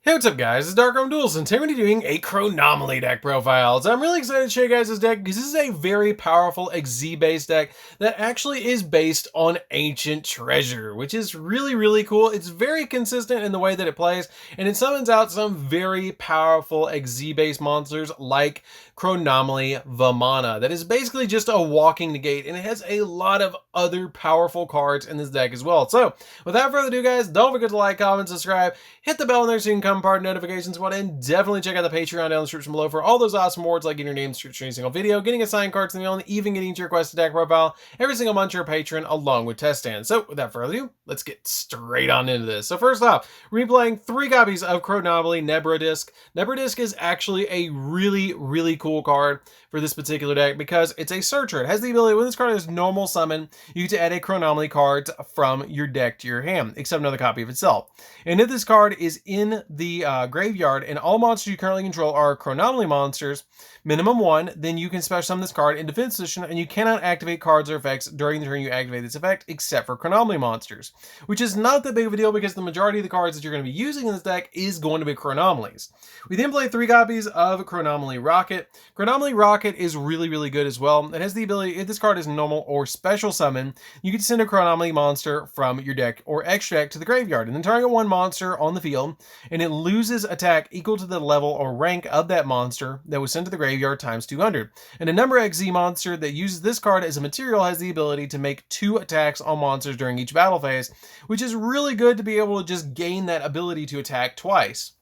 Hey, what's up guys, it's DarkArmedDuelist, and today we're going to be doing a Chronomaly deck profile. So I'm really excited to show you guys this deck because this is a very powerful XZ-based deck that actually is based on Ancient Treasure, which is really cool. It's very consistent in the way that it plays, and it summons out some very powerful XZ-based monsters like Chronomaly Vamana. That is basically just a walking negate, and it has a lot of other powerful cards in this deck as well. So without further ado guys, don't forget to like, comment, subscribe, hit the bell in there so you can come part of notifications one, and definitely check out the Patreon down in the description below for all those awesome rewards like getting your name searched in every single video, getting assigned cards in the mail, and even getting your requested deck profile every single month to your patron along with test stands. So without further ado, let's get straight on into this. So first off, we're playing 3 copies of Chronomaly Nebra-Disc. Nebra-Disc is actually a really cool card for this particular deck because it's a searcher. It has the ability, when this card is normal summon, you get to add a Chronomaly card from your deck to your hand, except another copy of itself. And if this card is in the graveyard and all monsters you currently control are Chronomaly monsters, minimum 1, then you can special summon this card in defense position, and you cannot activate cards or effects during the turn you activate this effect except for Chronomaly monsters, which is not that big of a deal because the majority of the cards that you're going to be using in this deck is going to be Chronomalies. We then play 3 copies of Chronomaly Rocket. Chronomaly Rocket is really good as well. It has the ability, if this card is normal or special summon, you can send a Chronomaly monster from your deck or extra deck to the graveyard, and then target one monster on the field, and it loses attack equal to the level or rank of that monster that was sent to the graveyard times 200. And a number XZ monster that uses this card as a material has the ability to make 2 attacks on monsters during each battle phase, which is really good to be able to just gain that ability to attack twice.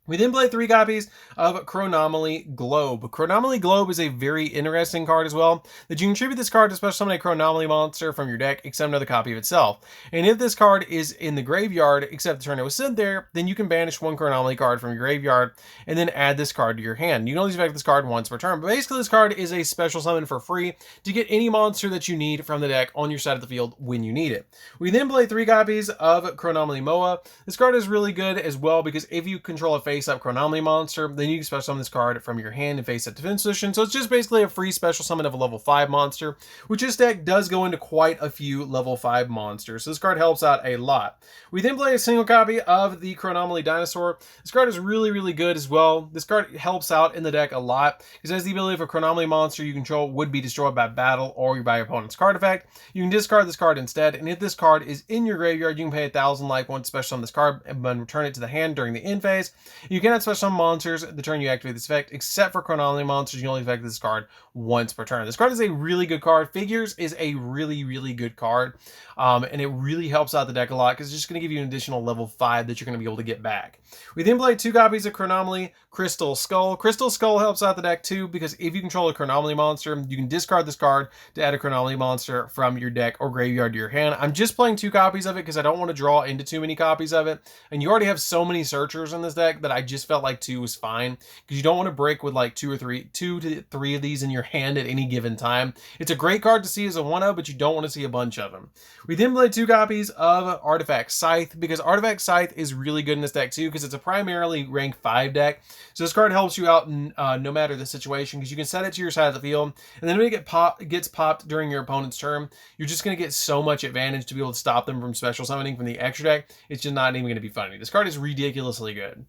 We then play 3 copies of Chronomaly Globe. Chronomaly Globe is a very interesting card as well, that you can contribute this card to special summon a Chronomaly monster from your deck, except another copy of itself. And if this card is in the graveyard, except the turn it was sent there, then you can banish 1 Chronomaly card from your graveyard, and then add this card to your hand. You can only effect this card once per turn, but basically this card is a special summon for free to get any monster that you need from the deck on your side of the field when you need it. We then play 3 copies of Chronomaly Moa. This card is really good as well because if you control a face-up Chronomaly monster, then you can special summon this card from your hand and face-up defense position. So it's just basically a free special summon of a level 5 monster, which this deck does go into quite a few level 5 monsters. So this card helps out a lot. We then play a single copy of the Chronomaly Dinosaur. This card is really good as well. This card helps out in the deck a lot because it has the ability if a Chronomaly monster you control would be destroyed by battle or by your opponent's card effect, you can discard this card instead, and if this card is in your graveyard, you can pay 1,000 life once special summon this card and then return it to the hand during the end phase. You cannot special summon monsters the turn you activate this effect, except for Chronomaly monsters, you only effect this card once per turn. This card is a really good card. Figures is a really good card, and it really helps out the deck a lot because it's just going to give you an additional level 5 that you're going to be able to get back. We then play 2 copies of Chronomaly Crystal Skull. Crystal Skull helps out the deck too because if you control a Chronomaly monster, you can discard this card to add a Chronomaly monster from your deck or graveyard to your hand. I'm just playing 2 copies of it because I don't want to draw into too many copies of it, and you already have so many searchers in this deck that I just felt like 2 was fine because you don't want to break with like 2 to 3 of these in your hand at any given time. It's a great card to see as a 1-of, but you don't want to see a bunch of them. We then play 2 copies of Artifact Scythe because Artifact Scythe is really good in this deck too because it's a primarily rank 5 deck. So this card helps you out no matter the situation because you can set it to your side of the field, and then when it gets popped during your opponent's turn, you're just going to get so much advantage to be able to stop them from special summoning from the extra deck. It's just not even going to be funny. This card is ridiculously good.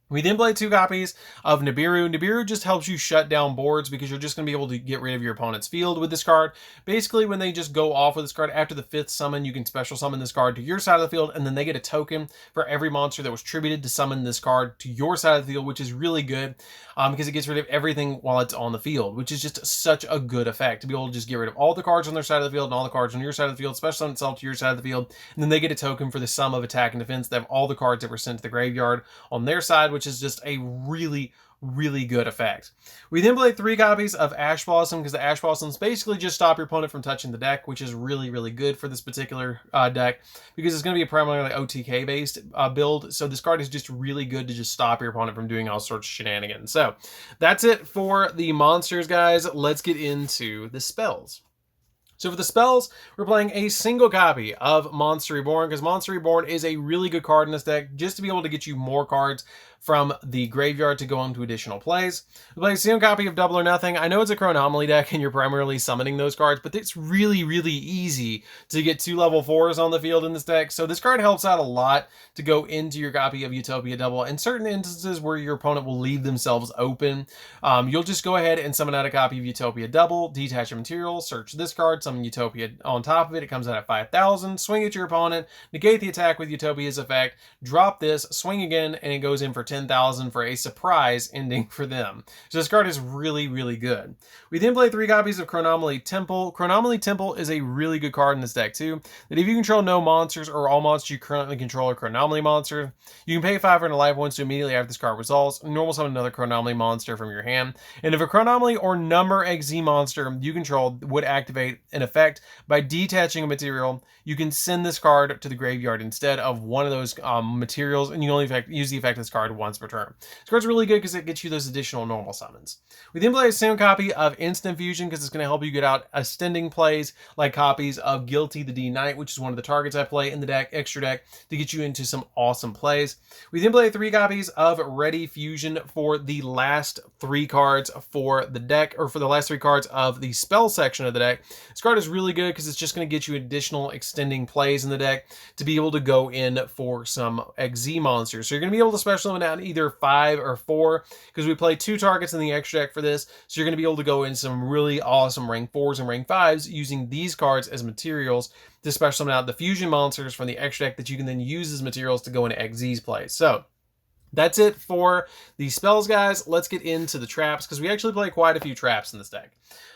We then play 2 copies of Nibiru. Nibiru just helps you shut down boards because you're just going to be able to get rid of your opponent's field with this card. Basically, when they just go off with this card, after the 5th summon, you can special summon this card to your side of the field, and then they get a token for every monster that was tributed to summon this card to your side of the field, which is really good because it gets rid of everything while it's on the field, which is just such a good effect to be able to just get rid of all the cards on their side of the field and all the cards on your side of the field, special summon itself to your side of the field, and then they get a token for the sum of attack and defense. They have all the cards that were sent to the graveyard on their side, which is just a really good effect. We then play 3 copies of Ash Blossom because the Ash Blossoms basically just stop your opponent from touching the deck, which is really good for this particular deck because it's going to be a primarily OTK based build. So this card is just really good to just stop your opponent from doing all sorts of shenanigans. So that's it for the monsters, guys. Let's get into the spells. So for the spells, we're playing a single copy of Monster Reborn, because Monster Reborn is a really good card in this deck, just to be able to get you more cards from the graveyard to go into additional plays. We play a single copy of Double or Nothing. I know it's a Chronomaly deck and you're primarily summoning those cards, but it's really, really easy to get 2 level 4s on the field in this deck. So this card helps out a lot to go into your copy of Utopia Double. In certain instances where your opponent will leave themselves open, you'll just go ahead and summon out a copy of Utopia Double, detach a material, search this card, summon Utopia on top of it. It comes out at 5,000. Swing at your opponent, negate the attack with Utopia's effect, drop this, swing again, and it goes in for 10,000 for a surprise ending for them. So this card is really, really good. We then play 3 copies of Chronomaly Temple. Chronomaly Temple is a really good card in this deck too, that if you control no monsters or all monsters you currently control are Chronomaly monsters, you can pay 500 life points to immediately after this card resolves, normal summon another Chronomaly monster from your hand. And if a Chronomaly or number XZ monster you control would activate an effect by detaching a material, you can send this card to the graveyard instead of one of those materials, and you only use the effect of this card once per turn. This card's really good because it gets you those additional normal summons. We then play a single copy of Instant Fusion because it's going to help you get out ascending plays like copies of Guilty the D-Knight, which is one of the targets I play in the deck, extra deck, to get you into some awesome plays. We then play 3 copies of Ready Fusion for the last 3 cards for the deck, or for the last 3 cards of the spell section of the deck. This card is really good because it's just going to get you additional extending plays in the deck to be able to go in for some XZ monsters. So you're going to be able to special summon out either 5 or 4, because we play 2 targets in the extra deck for this. So you're going to be able to go in some really awesome rank 4s and rank 5s using these cards as materials to special summon out the fusion monsters from the extra deck that you can then use as materials to go into XZ's plays. So that's it for the spells, guys. Let's get into the traps, because we actually play quite a few traps in this deck.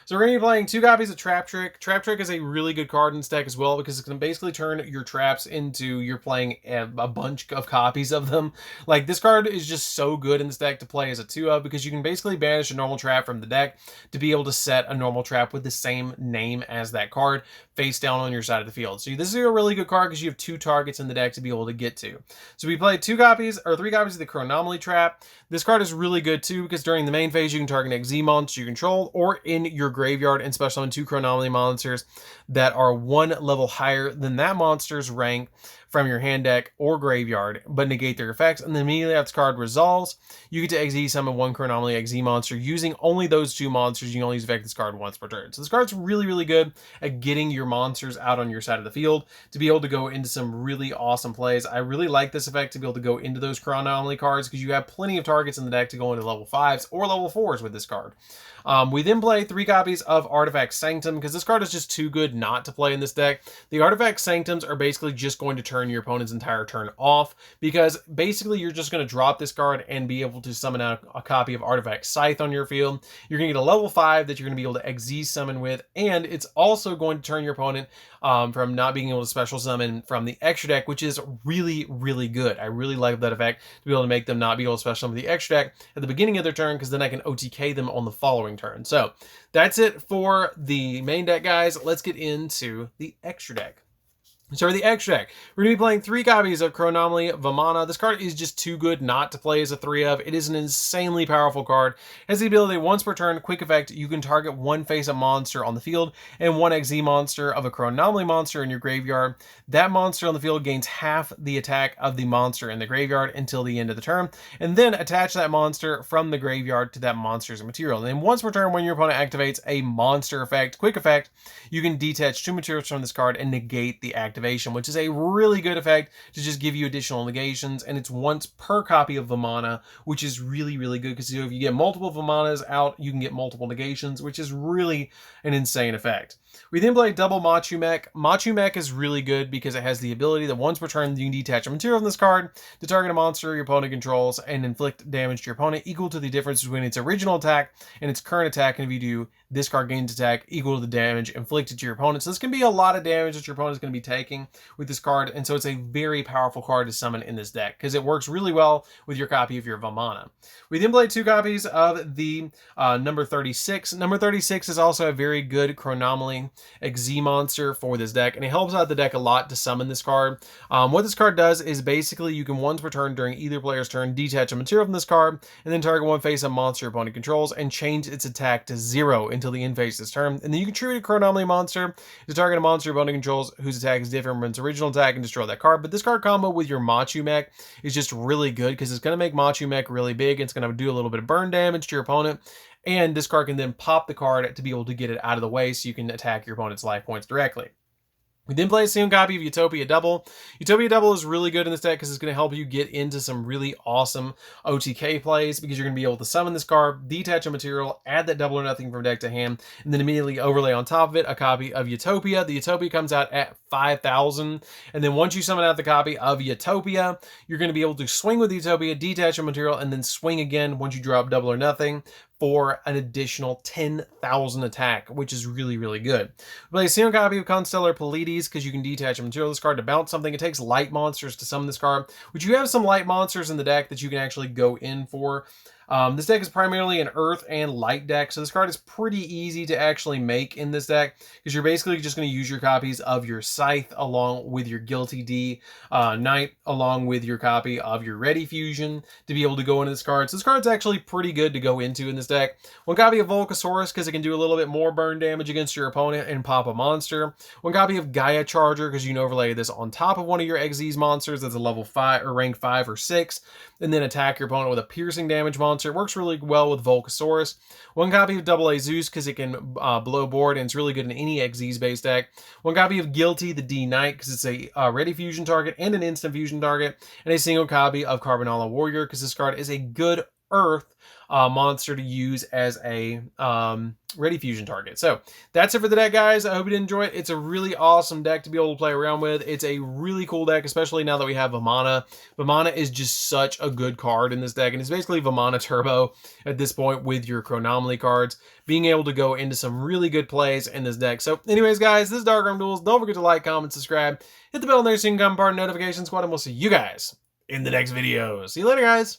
So we're going to be playing 2 copies of Trap Trick. Trap Trick is a really good card in this deck as well, because it's going to basically turn your traps into you're playing a bunch of copies of them. Like, this card is just so good in this deck to play as a 2-of, because you can basically banish a normal trap from the deck to be able to set a normal trap with the same name as that card face down on your side of the field. So this is a really good card because you have 2 targets in the deck to be able to get to. So we play 3 copies of the Chronomaly Trap. This card is really good too, because during the main phase you can target an XZ monster you control or in your graveyard and special summon 2 Chronomaly monsters that are 1 level higher than that monster's rank from your hand deck or graveyard, but negate their effects. And then immediately after this card resolves, you get to XZ summon 1 Chronomaly XZ monster using only those 2 monsters. You can only use effect this card once per turn. So this card's really, really good at getting your monsters out on your side of the field to be able to go into some really awesome plays. I really like this effect to be able to go into those Chronomaly cards because you have plenty of targets in the deck to go into level 5s or level 4s with this card. We then play 3 copies of Artifact Sanctum because this card is just too good not to play in this deck. The Artifact Sanctums are basically just going to turn your opponent's entire turn off, because basically you're just going to drop this card and be able to summon out a copy of Artifact Scythe on your field. You're going to get a level 5 that you're going to be able to XZ summon with, and it's also going to turn your opponent from not being able to special summon from the extra deck, which is really, really good. I really like that effect to be able to make them not be able to special summon the extra deck at the beginning of their turn, because then I can OTK them on the following turn. So that's it for the main deck, guys. Let's get into the extra deck. So for the extra deck, we're going to be playing 3 copies of Chronomaly Vamana. This card is just too good not to play as a 3-of. It is an insanely powerful card. It has the ability, once per turn, quick effect, you can target 1 face-up monster on the field and 1 XZ monster of a Chronomaly monster in your graveyard. That monster on the field gains half the attack of the monster in the graveyard until the end of the turn, and then attach that monster from the graveyard to that monster's material. And then once per turn, when your opponent activates a monster effect, quick effect, you can detach 2 materials from this card and negate the activation, which is a really good effect to just give you additional negations, and it's once per copy of Vamana, which is really, really good because if you get multiple Vamanas out, you can get multiple negations, which is really an insane effect. We then play double Machu Mech. Machu Mech is really good because it has the ability that once per turn you can detach a material from this card to target a monster your opponent controls and inflict damage to your opponent equal to the difference between its original attack and its current attack, and if you do, this card gains attack equal to the damage inflicted to your opponent. So this can be a lot of damage that your opponent is going to be taking making with this card, and so it's a very powerful card to summon in this deck because it works really well with your copy of your Vamana. We then play 2 copies of the number 36. Number 36 is also a very good Chronomaly XZ monster for this deck, and it helps out the deck a lot to summon this card. What this card does is basically you can once per turn during either player's turn detach a material from this card, and then target one face-up monster your opponent controls and change its attack to 0 until the end phase this turn. And then you can treat a Chronomaly monster to target a monster your opponent controls whose attack is different from its original attack and destroy that card. But this card combo with your Machu mech is just really good because it's going to make Machu mech really big. It's going to do a little bit of burn damage to your opponent, and this card can then pop the card to be able to get it out of the way so you can attack your opponent's life points directly. We then play a single copy of Utopia Double. Utopia Double is really good in this deck because it's going to help you get into some really awesome OTK plays because you're going to be able to summon this card, detach a material, add that double or nothing from deck to hand, and then immediately overlay on top of it a copy of Utopia. The Utopia comes out at 5,000, and then once you summon out the copy of Utopia, you're going to be able to swing with Utopia, detach a material, and then swing again once you drop double or nothing for an additional 10,000 attack, which is really, really good. We play a single copy of Constellar Pleiades because you can detach a material this card to bounce something. It takes light monsters to summon this card, which you have some light monsters in the deck that you can actually go in for. This deck is primarily an earth and light deck, so this card is pretty easy to actually make in this deck because you're basically just going to use your copies of your Scythe along with your Guilty D Knight along with your copy of your Ready Fusion to be able to go into this card. So this card's actually pretty good to go into in this deck. One copy of Volcasaurus because it can do a little bit more burn damage against your opponent and pop a monster. One copy of Gaia Charger because you can overlay this on top of one of your XZ's monsters that's a level 5 or rank 5 or 6, and then attack your opponent with a piercing damage monster. It works really well with Volcasaurus. One copy of Double A Zeus because it can blow board and it's really good in any XZ's base deck. One copy of Guilty the D Knight because it's a ready fusion target and an instant fusion target. And a single copy of Carbonala Warrior because this card is a good earth monster to use as a ready fusion target. So that's it for the deck, guys. I hope you did enjoy it. It's a really awesome deck to be able to play around with. It's a really cool deck, especially now that we have Vamana. Vamana is just such a good card in this deck, and it's basically Vamana Turbo at this point with your Chronomaly cards, being able to go into some really good plays in this deck. So anyways, guys, this is DarkArmedDuelist. Don't forget to like, comment, subscribe, hit the bell there so you can become part of the notification squad, and we'll see you guys in the next video. See you later, guys.